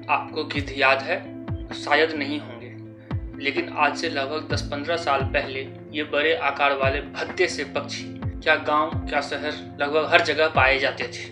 आपको गिद्ध याद है? शायद नहीं होंगे, लेकिन आज से लगभग 10-15 साल पहले ये बड़े आकार वाले भद्दे से पक्षी क्या गांव क्या शहर लगभग हर जगह पाए जाते थे।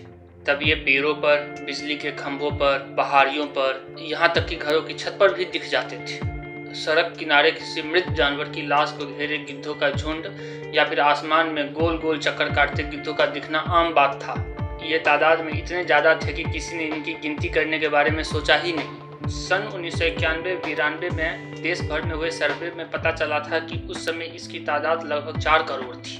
तब ये पेड़ों पर, बिजली के खंभों पर, पहाड़ियों पर, यहाँ तक कि घरों की छत पर भी दिख जाते थे। सड़क किनारे किसी मृत जानवर की लाश को घेरे गिद्धों का झुंड या फिर आसमान में गोल गोल चक्कर काटते गिद्धों का दिखना आम बात था। ये तादाद में इतने ज़्यादा थे कि किसी ने इनकी गिनती करने के बारे में सोचा ही नहीं। सन 1991-92 में देश भर में हुए सर्वे में पता चला था कि उस समय इसकी तादाद लगभग 4 करोड़ थी,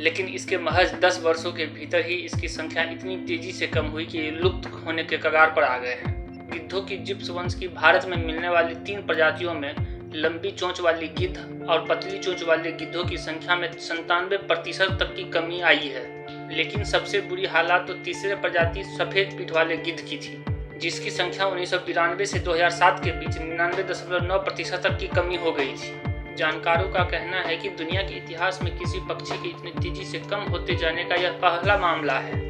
लेकिन इसके महज 10 वर्षों के भीतर ही इसकी संख्या इतनी तेजी से कम हुई कि ये लुप्त होने के कगार पर आ गए हैं। गिद्धों की जिप्स वंश की भारत में मिलने वाली 3 प्रजातियों में लंबी चोंच वाली गिद्ध और पतली चोंच वाले गिद्धों की संख्या में 97% तक की कमी आई है। लेकिन सबसे बुरी हालत तो तीसरे प्रजाति सफेद पीठ वाले गिद्ध की थी, जिसकी संख्या 1992 से 2007 के बीच 99.9% तक की कमी हो गई थी। जानकारों का कहना है कि दुनिया के इतिहास में किसी पक्षी के इतनी तेजी से कम होते जाने का यह पहला मामला है।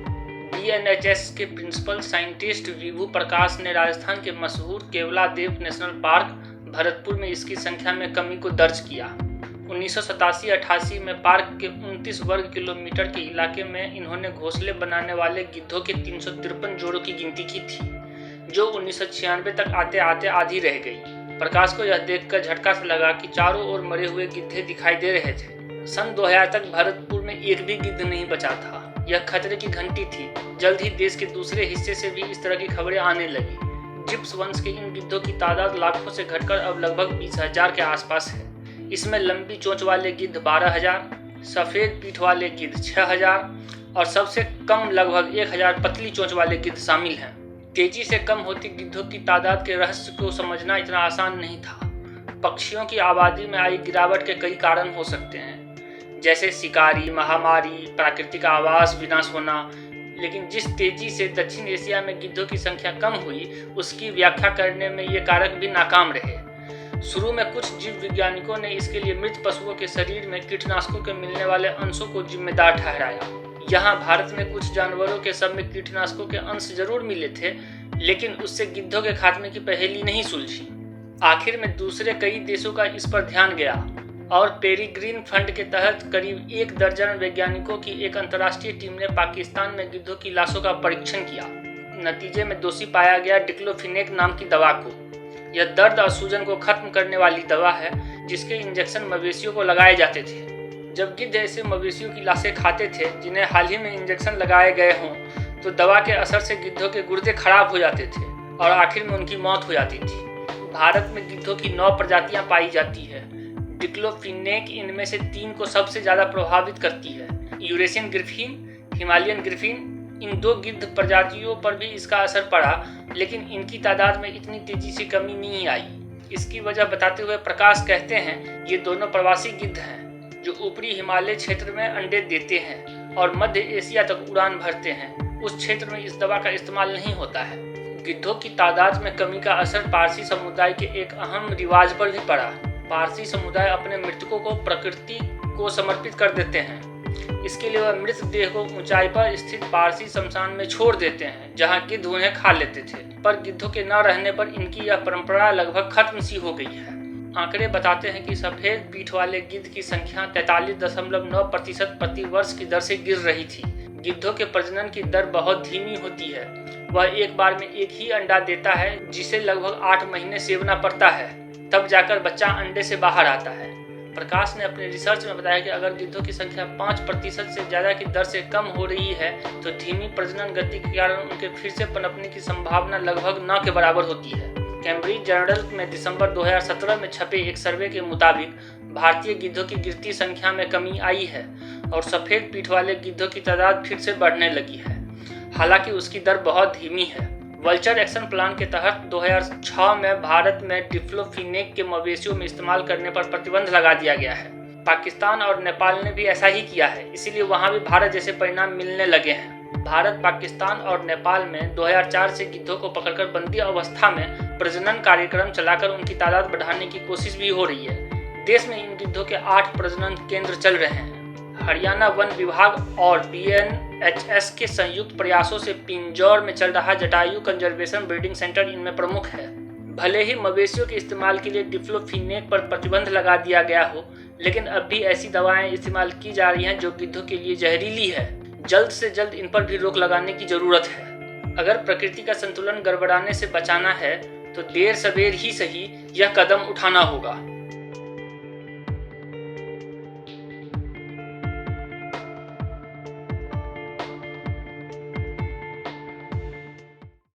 BNHS के प्रिंसिपल साइंटिस्ट विभू प्रकाश ने राजस्थान के मशहूर केवलादेव नेशनल पार्क भरतपुर में इसकी संख्या में कमी को दर्ज किया। 1987-88 में पार्क के 29 वर्ग किलोमीटर के इलाके में इन्होंने घोंसले बनाने वाले गिद्धों के 353 जोड़ों की गिनती की थी, जो 1996 तक आते आते आधी रह गई। प्रकाश को यह देखकर झटका सा लगा कि चारों ओर मरे हुए गिद्धे दिखाई दे रहे थे। सन 2000 तक भरतपुर में एक भी गिद्ध नहीं बचा था। यह खतरे की घंटी थी। जल्द ही देश के दूसरे हिस्से से भी इस तरह की खबरें आने लगी। जिप्स वंश के इन गिद्धों की तादाद लाखों से घटकर अब लगभग 20,000 के आसपास है। इसमें लंबी चोंच वाले गिद्ध 12,000, सफ़ेद पीठ वाले गिद्ध 6,000 और सबसे कम लगभग 1,000 पतली चोंच वाले गिद्ध शामिल हैं। तेजी से कम होती गिद्धों की तादाद के रहस्य को समझना इतना आसान नहीं था। पक्षियों की आबादी में आई गिरावट के कई कारण हो सकते हैं, जैसे शिकारी, महामारी, प्राकृतिक आवास विनाश होना। लेकिन जिस तेजी से दक्षिण एशिया में गिद्धों की संख्या कम हुई, उसकी व्याख्या करने में ये कारक भी नाकाम रहे। शुरू में कुछ जीव वैज्ञानिकों ने इसके लिए मृत पशुओं के शरीर में कीटनाशकों के मिलने वाले अंशों को जिम्मेदार ठहराया। यहाँ भारत में कुछ जानवरों के शव में कीटनाशकों के अंश जरूर मिले थे, लेकिन उससे गिद्धों के खात्मे की पहेली नहीं सुलझी। आखिर में दूसरे कई देशों का इस पर ध्यान गया और पेरीग्रीन फंड के तहत करीब 1 दर्जन वैज्ञानिकों की एक अंतर्राष्ट्रीय टीम ने पाकिस्तान में गिद्धों की लाशों का परीक्षण किया। नतीजे में दोषी पाया गया डिक्लोफिनेक नाम की दवा को। यह दर्द और सूजन को खत्म करने वाली दवा है, जिसके इंजेक्शन मवेशियों को लगाए जाते थे। जब गिद्ध ऐसे मवेशियों की लाशें खाते थे जिन्हें हाल ही में इंजेक्शन लगाए गए हों, तो दवा के असर से गिद्धों के गुर्दे खराब हो जाते थे और आखिर में उनकी मौत हो जाती थी। भारत में गिद्धों की 9 प्रजातियां पाई जाती है। डिक्लोफिनेक इनमें से 3 को सबसे ज़्यादा प्रभावित करती है, यूरेशियन ग्रिफिन, हिमालयन ग्रिफिन। इन 2 गिद्ध प्रजातियों पर भी इसका असर पड़ा, लेकिन इनकी तादाद में इतनी तेजी से कमी नहीं आई। इसकी वजह बताते हुए प्रकाश कहते हैं, ये दोनों प्रवासी गिद्ध हैं जो ऊपरी हिमालय क्षेत्र में अंडे देते हैं और मध्य एशिया तक उड़ान भरते हैं। उस क्षेत्र में इस दवा का इस्तेमाल नहीं होता है। गिद्धों की तादाद में कमी का असर पारसी समुदाय के एक अहम रिवाज पर भी पड़ा। पारसी समुदाय अपने मृतकों को प्रकृति को समर्पित कर देते हैं। इसके लिए वह मृतदेह को ऊंचाई पर स्थित पारसी शमशान में छोड़ देते हैं, जहां गिद्ध उन्हें खा लेते थे। पर गिद्धों के न रहने पर इनकी यह परंपरा लगभग खत्म सी हो गई है। आंकड़े बताते हैं कि सफेद पीठ वाले गिद्ध की संख्या 43.9% प्रति वर्ष की दर से गिर रही थी। गिद्धों के प्रजनन की दर बहुत धीमी होती है। वह एक बार में एक ही अंडा देता है, जिसे लगभग 8 महीने सेवना पड़ता है, तब जाकर बच्चा अंडे से बाहर आता है। प्रकाश ने अपने रिसर्च में बताया कि अगर गिद्धों की संख्या 5% से ज़्यादा की दर से कम हो रही है, तो धीमी प्रजनन गति के कारण उनके फिर से पनपने की संभावना लगभग न के बराबर होती है। कैम्ब्रिज जर्नल में दिसंबर 2017 में छपे एक सर्वे के मुताबिक भारतीय गिद्धों की गिरती संख्या में कमी आई है और सफ़ेद पीठ वाले गिद्धों की तादाद फिर से बढ़ने लगी है, हालांकि उसकी दर बहुत धीमी है। वल्चर एक्शन प्लान के तहत 2006 में भारत में डिक्लोफिनेक के मवेशियों में इस्तेमाल करने पर प्रतिबंध लगा दिया गया है। पाकिस्तान और नेपाल ने भी ऐसा ही किया है, इसीलिए वहां भी भारत जैसे परिणाम मिलने लगे हैं। भारत, पाकिस्तान और नेपाल में 2004 से गिद्धों को पकड़कर बंदी अवस्था में प्रजनन कार्यक्रम चलाकर उनकी तादाद बढ़ाने की कोशिश भी हो रही है। देश में इन गिद्धों के 8 प्रजनन केंद्र चल रहे हैं। हरियाणा वन विभाग और BN एचएस के संयुक्त प्रयासों से पिंजौर में चल रहा जटायु कंजर्वेशन ब्रीडिंग सेंटर इनमें प्रमुख है। भले ही मवेशियों के इस्तेमाल के लिए डिफ्लोफिनेक पर प्रतिबंध लगा दिया गया हो, लेकिन अब भी ऐसी दवाएं इस्तेमाल की जा रही हैं जो गिद्धों के लिए जहरीली है। जल्द से जल्द इन पर भी रोक लगाने की जरूरत है। अगर प्रकृति का संतुलन गड़बड़ाने से बचाना है तो देर सवेर ही सही यह कदम उठाना होगा।